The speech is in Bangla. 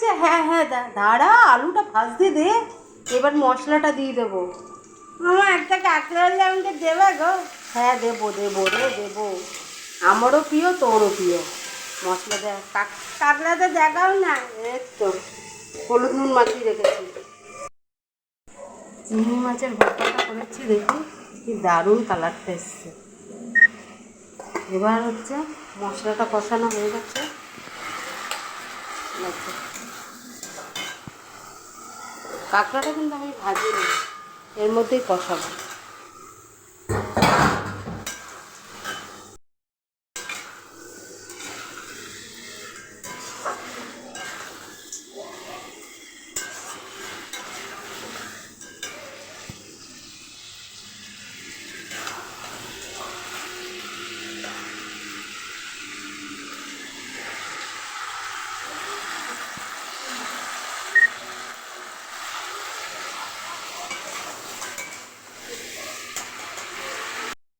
হচ্ছে? হ্যাঁ হ্যাঁ, দাঁড়া, আলুটা ভাজতে দে, এবার মশলাটা দিয়ে দেবো। মামা একটা কাঁকড়া হলে আমাকে দেবে গো? হ্যাঁ দেবো দেবো রে দেবো, আমারও প্রিয় তোরও প্রিয়। মশলা দেখ, কাঁকড়াটা দেখাও না। এই তো হলুদ নুন মাখিয়ে রেখেছি। চিংড়ি মাছের ভর্তাটা করেছি, দেখি কি দারুণ কালারটা এসছে। এবার হচ্ছে মশলাটা কষানো হয়ে গেছে। আচ্ছা, কাঁকড়াটা কিন্তু আমি ভাজিনি, এর মধ্যেই কষাবো।